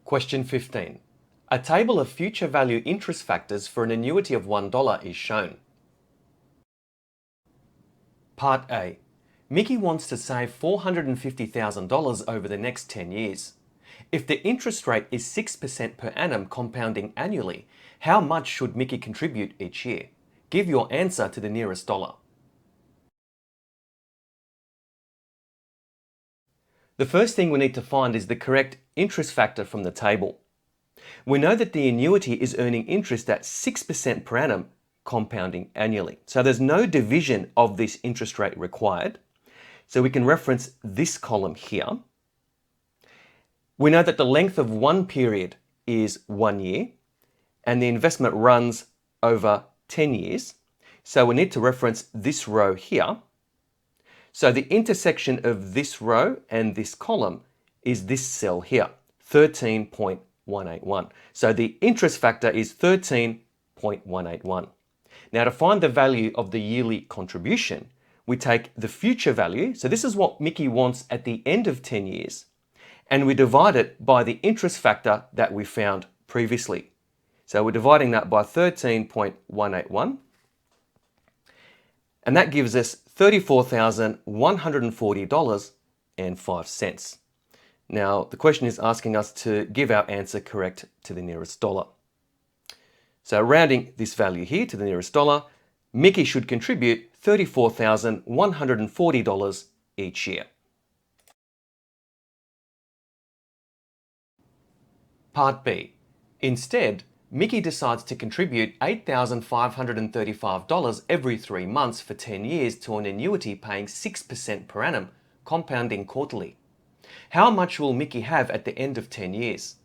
Question 15. A table of future value interest factors for an annuity of $1 is shown. Part A. Mickey wants to save $450,000 over the next 10 years. If the interest rate is 6% per annum compounding annually, how much should Mickey contribute each year? Give your answer to the nearest dollar. The first thing we need to find is the correct interest factor from the table. We know that the annuity is earning interest at 6% per annum compounding annually. So there's no division of this interest rate required. So we can reference this column here. We know that the length of one period is 1 year and the investment runs over 10 years. So we need to reference this row here. So the intersection of this row and this column is this cell here, 13.181. So the interest factor is 13.181. Now to find the value of the yearly contribution, we take the future value, so this is what Mickey wants at the end of 10 years, and we divide it by the interest factor that we found previously. So we're dividing that by 13.181, and that gives us $34,140.05. Now, the question is asking us to give our answer correct to the nearest dollar. So rounding this value here to the nearest dollar, Mickey should contribute $34,140 each year. Part B. Instead, Mickey decides to contribute $8,535 every 3 months for 10 years to an annuity paying 6% per annum, compounding quarterly. How much will Mickey have at the end of 10 years?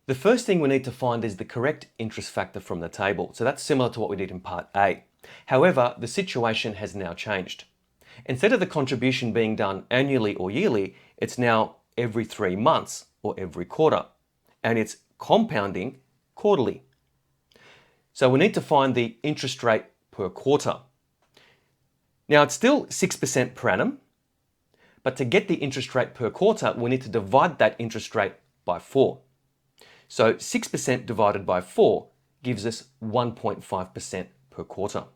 The first thing we need to find is the correct interest factor from the table. So that's similar to what we did in Part A. However, the situation has now changed. Instead of the contribution being done annually or yearly, it's now every 3 months or every quarter, and it's compounding quarterly. So we need to find the interest rate per quarter. Now it's still 6% per annum, but to get the interest rate per quarter, we need to divide that interest rate by 4. So 6% divided by 4 gives us 1.5% per quarter.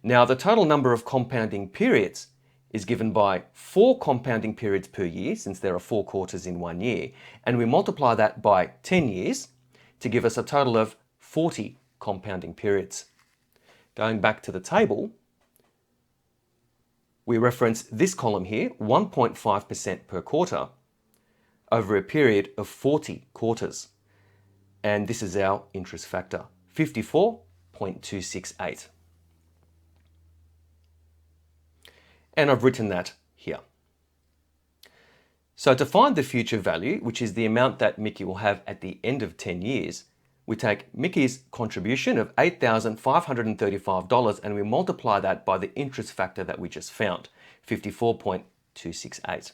Now the total number of compounding periods is given by 4 compounding periods per year, since there are 4 quarters in 1 year, and we multiply that by 10 years to give us a total of 40 compounding periods. Going back to the table, we reference this column here, 1.5% per quarter, over a period of 40 quarters. And this is our interest factor, 54.268. And I've written that here. So to find the future value, which is the amount that Mickey will have at the end of 10 years, we take Mickey's contribution of $8,535 and we multiply that by the interest factor that we just found, 54.268.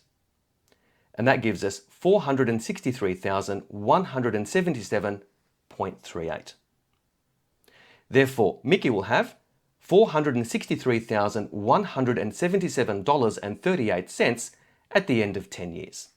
And that gives us $463,177.38. Therefore, Mickey will have $463,177.38 at the end of 10 years.